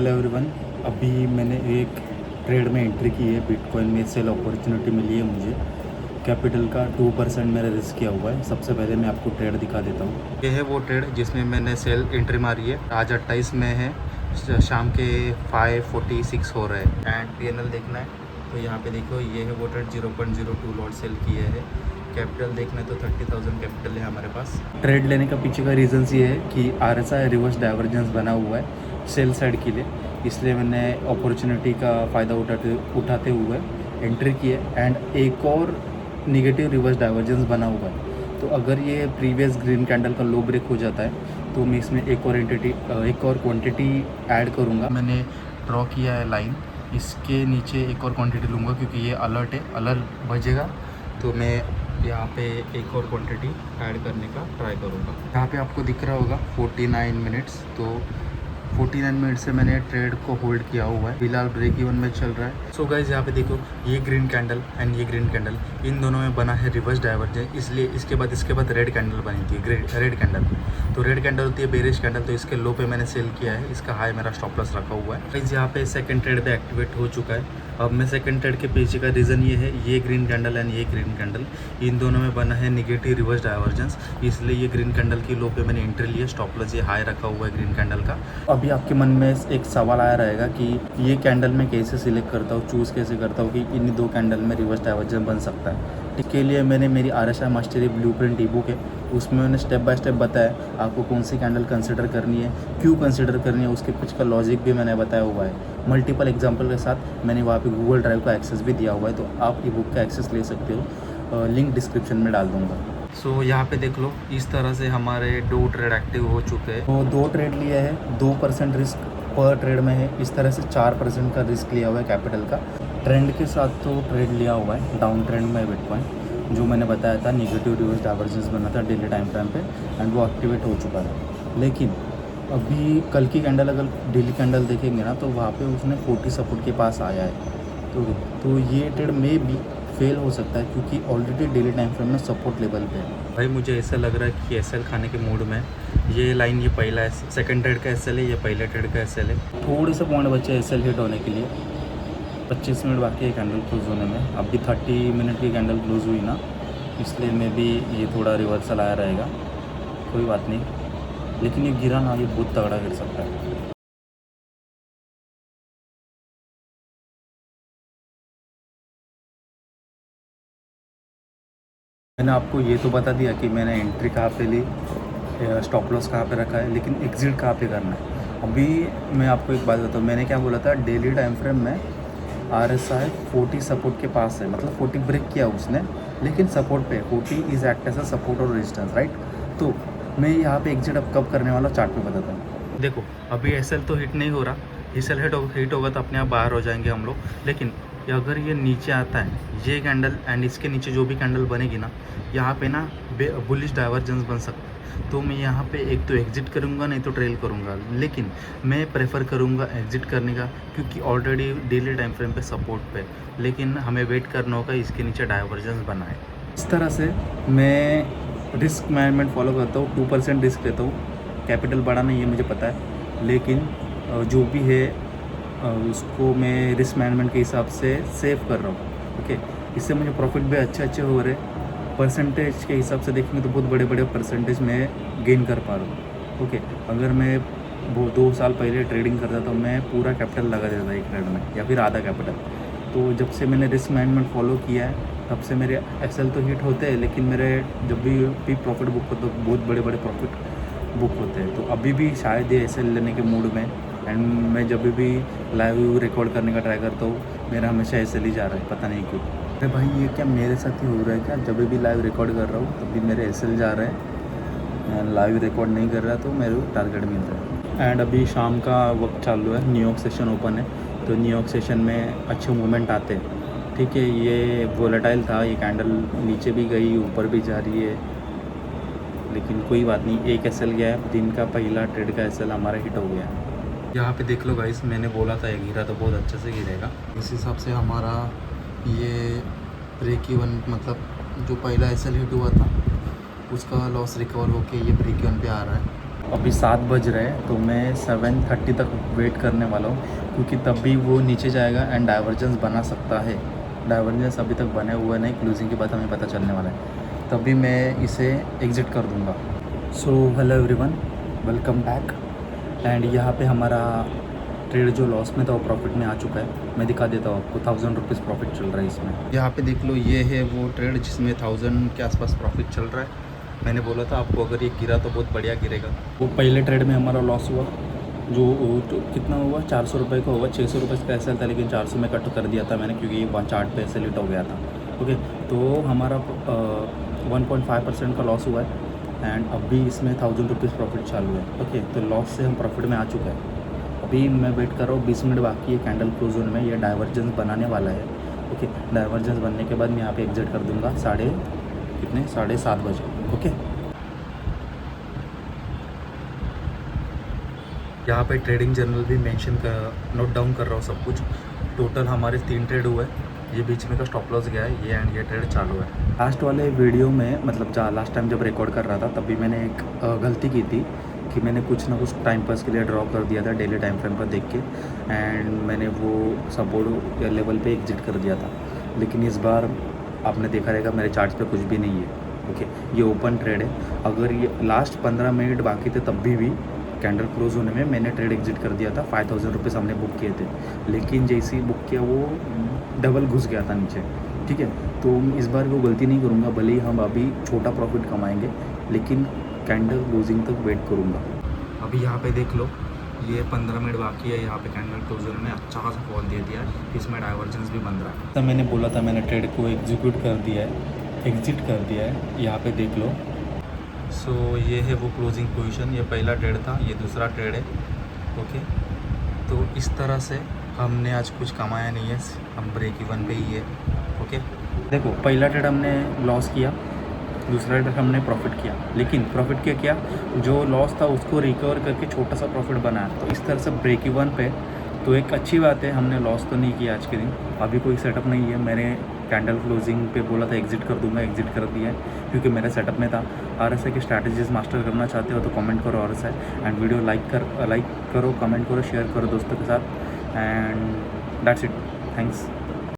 Hello everyone. अभी मैंने एक ट्रेड में एंट्री की है। बिटकॉइन में सेल अपॉर्चुनिटी मिली है मुझे। कैपिटल का 2% मेरा रिस्क किया हुआ है। सबसे पहले मैं आपको ट्रेड दिखा देता हूँ। ये है वो ट्रेड जिसमें मैंने सेल एंट्री मारी है। आज 28 में है, शाम के 5:46 हो रहे हैं। एंड PNL देखना है तो यहाँ पे देखो, ये है वो ट्रेड 0.02 लॉट सेल किए है। कैपिटल देखना है तो 30,000 कैपिटल है हमारे पास। ट्रेड लेने का पीछे का रीज़न्स ये है कि RSI रिवर्स डाइवर्जेंस बना हुआ है सेल साइड के लिए, इसलिए मैंने अपॉर्चुनिटी का फ़ायदा उठाते हुए एंट्री की है। एंड एक और निगेटिव रिवर्स डाइवर्जेंस बना हुआ है, तो अगर ये प्रीवियस ग्रीन कैंडल का लो ब्रेक हो जाता है तो मैं इसमें एक और क्वांटिटी ऐड करूँगा। मैंने ड्रॉ किया है लाइन, इसके नीचे एक और क्वांटिटी लूँगा क्योंकि ये अलर्ट है। अलर्ट बजेगा तो मैं यहाँ पे एक और क्वांटिटी ऐड करने का ट्राई करूँगा। यहाँ पे आपको दिख रहा होगा 49 मिनट्स, तो 49 मिनट से मैंने ट्रेड को होल्ड किया हुआ है। फिलहाल ब्रेक इवन में चल रहा है। सो गाइज, यहाँ पे देखो, ये ग्रीन कैंडल एंड ये ग्रीन कैंडल, इन दोनों में बना है रिवर्स डाइवर्जेंस, इसलिए इसके बाद रेड कैंडल बनी थी। रेड कैंडल तो रेड कैंडल होती है बेरिश कैंडल, तो इसके लो पे मैंने सेल किया है। इसका हाई मेरा स्टॉप लॉस रखा हुआ है। गाइज, यहाँ पे सेकंड ट्रेड पे एक्टिवेट हो चुका है। अब मैं सेकंड ट्रेड के पीछे का रीज़न ये है, ये ग्रीन कैंडल एंड ये ग्रीन कैंडल, इन दोनों में बना है निगेटिव रिवर्स डाइवर्जेंस, इसलिए ये ग्रीन कैंडल की लो पे मैंने एंट्री ली है। स्टॉप लॉस ये हाई रखा हुआ है ग्रीन कैंडल का। अभी आपके मन में एक सवाल आया रहेगा कि ये कैंडल मैं कैसे सिलेक्ट करता हूँ, चूज़ कैसे करता हूँ कि इन दो कैंडल में रिवर्स डाइवर्जेंस बन सकता है। इसके लिए मैंने मेरी RSI मास्टरी ब्लूप्रिंट ई-बुक है, उसमें मैंने स्टेप बाय स्टेप बताया आपको कौन सी कैंडल कंसिडर करनी है, क्यों कंसिडर करनी है, उसके पीछे का लॉजिक भी मैंने बताया हुआ है। मल्टीपल एग्जांपल के साथ मैंने वहाँ पे गूगल ड्राइव का एक्सेस भी दिया हुआ है, तो आप ई-बुक का एक्सेस ले सकते हो। लिंक डिस्क्रिप्शन में डाल दूँगा। सो यहाँ पे देख लो, इस तरह से हमारे 2 ट्रेड एक्टिव हो चुके हैं। तो 2 ट्रेड लिए हैं, 2% रिस्क पर ट्रेड में है। इस तरह से 4% का रिस्क लिया हुआ है कैपिटल का। ट्रेंड के साथ तो ट्रेड लिया हुआ है, डाउन ट्रेंड में बिटकॉइन जो मैंने बताया था, निगेटिव रिवर्स डाइवर्जेंस बना था डेली टाइम फ्रेम पे, एंड वो एक्टिवेट हो चुका है। लेकिन अभी कल की कैंडल अगर डेली कैंडल देखेंगे ना, तो वहाँ पे उसने 40 सपोर्ट के पास आया है। तो ये ट्रेड में भी फेल हो सकता है क्योंकि ऑलरेडी डेली टाइम फ्रेम में सपोर्ट लेवल पे है। भाई मुझे ऐसा लग रहा है कि SL खाने के मूड में। ये लाइन, ये पहला सेकंड ट्रेड का SL है, ये पहले ट्रेड का SL है। थोड़े से पॉइंट बचे SL हिट होने के लिए। 25 मिनट बाकी है कैंडल क्लोज होने में। अभी 30 मिनट की कैंडल क्लोज हुई ना, इसलिए में भी ये थोड़ा रिवर्सल आया रहेगा। कोई बात नहीं, लेकिन ये गिरा ना, ये बहुत तगड़ा गिर सकता है। मैंने आपको ये तो बता दिया कि मैंने एंट्री कहाँ पे ली, स्टॉप लॉस कहाँ पे रखा है, लेकिन एग्जिट कहाँ पे करना है। अभी मैं आपको एक बात बताऊँ, मैंने क्या बोला था, डेली टाइम फ्रेम में RSI 40 सपोर्ट के पास है, मतलब 40 ब्रेक किया उसने, लेकिन सपोर्ट पे 40 is act as a support और रेजिस्टेंस, राइट। तो मैं यहाँ पे एग्जिट अब कब करने वाला चार्ट पे बताता हूँ। देखो, अभी SL तो हिट नहीं हो रहा, SL हिट होगा तो अपने आप बाहर हो जाएंगे हम लोग। लेकिन अगर ये नीचे आता है, ये कैंडल एंड इसके नीचे जो भी कैंडल बनेगी ना, यहाँ पे ना बुलिश डाइवर्जेंस बन सकता है। तो मैं यहाँ पे एक तो एग्जिट करूँगा, नहीं तो ट्रेल करूँगा, लेकिन मैं प्रेफर करूँगा एग्जिट करने का, क्योंकि ऑलरेडी डेली टाइम फ्रेम पे सपोर्ट पे, लेकिन हमें वेट करना होगा इसके नीचे डाइवर्जेंस बनाए। इस तरह से मैं रिस्क मैनेजमेंट फॉलो करता हूँ। 2% रिस्क लेता हूँ। कैपिटल बड़ा नहीं है मुझे पता है, लेकिन जो भी है उसको मैं रिस्क मैनेजमेंट के हिसाब से सेव कर रहा हूँ। ओके, इससे मुझे प्रॉफिट भी अच्छे हो रहे। परसेंटेज के हिसाब से देखेंगे तो बहुत बड़े परसेंटेज में गेन कर पा रहा हूँ। ओके, अगर मैं वो 2 साल पहले ट्रेडिंग करता तो मैं पूरा कैपिटल लगा देता एक ट्रेड में, या फिर आधा कैपिटल। तो जब से मैंने रिस्क मैनेजमेंट फॉलो किया है, तब से मेरे SL तो हिट होते हैं, लेकिन मेरे जब भी प्रॉफिट बुक होता है तो बहुत बड़े प्रॉफिट बुक होते हैं। तो अभी भी शायद ये SL लेने के मूड में, एंड मैं जब भी लाइव रिकॉर्ड करने का ट्राई करता हूँ, मेरा हमेशा SL ही जा रहा है, पता नहीं क्यों। अरे भाई, ये क्या मेरे साथ ही हो रहा है क्या? जब भी लाइव रिकॉर्ड कर रहा हूँ तब भी मेरे SL जा रहे हैं, लाइव रिकॉर्ड नहीं कर रहा तो मेरे को टारगेट मिल रहा है। एंड अभी शाम का वक्त चालू है, न्यूयॉर्क सेशन ओपन है, तो न्यूयॉर्क सेशन में अच्छे मूवमेंट आते हैं। ठीक है, ये वोलेटाइल था, ये कैंडल नीचे भी गई, ऊपर भी जा रही है, लेकिन कोई बात नहीं। एक SL गया है, दिन का पहला ट्रेड का SL हमारा हिट हो गया है। यहाँ पे देख लो गाइस, मैंने बोला था ये गिरा तो बहुत अच्छे से गिरेगा। इस हिसाब से हमारा ये ब्रेक इवन, मतलब जो पहला SL हिट हुआ था उसका लॉस रिकवर होके ये ब्रेक इवन पे आ रहा है। अभी 7 बज रहे हैं, तो मैं 7:30 तक वेट करने वाला हूँ, क्योंकि तब भी वो नीचे जाएगा एंड डाइवर्जेंस बना सकता है। डाइवर्जेंस अभी तक बने हुए नहीं, क्लोजिंग के बाद हमें पता चलने वाला है, तभी मैं इसे एग्ज़िट कर दूँगा। So hello everyone, welcome back. And यहाँ पे हमारा ट्रेड जो लॉस में था वो प्रॉफिट में आ चुका है। मैं दिखा देता हूँ आपको, 1000 रुपीज़ प्रॉफिट चल रहा है इसमें। यहाँ पे देख लो, ये है वो ट्रेड जिसमें 1000 के आसपास प्रॉफिट चल रहा है। मैंने बोला था आपको, अगर ये गिरा तो बहुत बढ़िया गिरेगा। वो पहले ट्रेड में हमारा लॉस हुआ, जो कितना हुआ, 400 रुपये का हुआ। 600 रुपये का ऐसा था, लेकिन 400 में कट कर दिया था मैंने, क्योंकि वहाँ चार्ट पे सेलेक्ट हो गया था। ओके, तो हमारा 1.5% का लॉस हुआ है एंड अभी इसमें 1000 रुपीज़ प्रॉफिट चालू है। ओके, तो लॉस से हम प्रॉफिट में आ चुका है। अभी मैं वेट कर रहा हूँ, 20 मिनट बाकी है कैंडल क्लोज होने में। ये डाइवर्जेंस बनाने वाला है। ओके, डाइवर्जेंस बनने के बाद मैं यहाँ पे एग्जिट कर दूँगा 7:30 बजे। ओके, यहाँ पे ट्रेडिंग जर्नल भी मेंशन कर, नोट डाउन कर रहा हूँ सब कुछ। टोटल हमारे 3 ट्रेड हुए। ये बीच में का स्टॉप लॉस गया है, ये एंड ये ट्रेड चालू है। लास्ट वाले वीडियो में, मतलब लास्ट टाइम जब रिकॉर्ड कर रहा था, तभी मैंने एक गलती की थी कि मैंने कुछ ना कुछ टाइम पास के लिए ड्रॉ कर दिया था डेली टाइम फ्रेम पर देख के, एंड मैंने वो सपोर्ट लेवल पे एग्जिट कर दिया था। लेकिन इस बार आपने देखा रहेगा मेरे चार्ट्स पे कुछ भी नहीं है। ओके, ये ओपन ट्रेड है। अगर ये लास्ट 15 मिनट बाकी थे तब भी कैंडल क्लोज होने में मैंने ट्रेड एग्जिट कर दिया था। 5000 रुपीज़ हमने बुक किए थे, लेकिन जैसे ही बुक किया वो डबल घुस गया था नीचे। ठीक है, तो इस बार वो गलती नहीं करूँगा। भले ही हम अभी छोटा प्रॉफिट कमाएंगे, लेकिन कैंडल क्लोजिंग तक वेट करूँगा। अभी यहाँ पे देख लो, ये 15 मिनट बाकी है। यहाँ पे कैंडल क्लोजर में अच्छा खासा फॉल दे दिया है, इसमें डाइवर्जेंस भी बन रहा है। तो मैंने बोला था, मैंने ट्रेड को एग्जीक्यूट कर दिया है, एग्जिट कर दिया है। यहाँ पे देख लो। सो ये है वो क्लोजिंग पोजीशन। ये पहला ट्रेड था, ये दूसरा ट्रेड है। ओके, तो इस तरह से हमने आज कुछ कमाया नहीं है, हम ब्रेक इवन पे ही है। ओके, देखो, पहला ट्रेड हमने लॉस किया, दूसरा ट्रेड हमने प्रॉफिट किया। लेकिन प्रॉफिट क्या किया, जो लॉस था उसको रिकवर करके छोटा सा प्रॉफिट बनाया। तो इस तरह से ब्रेक इवन पे, तो एक अच्छी बात है। हमने लॉस तो नहीं किया आज के दिन। अभी कोई सेटअप नहीं है। मैंने कैंडल क्लोजिंग पे बोला था एग्जिट कर दूंगा, एग्जिट कर दिया है, क्योंकि मेरे सेटअप में था। RSI की स्ट्रैटेजीज मास्टर करना चाहते हो तो कमेंट करो RSI, एंड वीडियो लाइक करो, कमेंट करो, शेयर करो दोस्तों के साथ, एंड दैट्स इट। थैंक्स।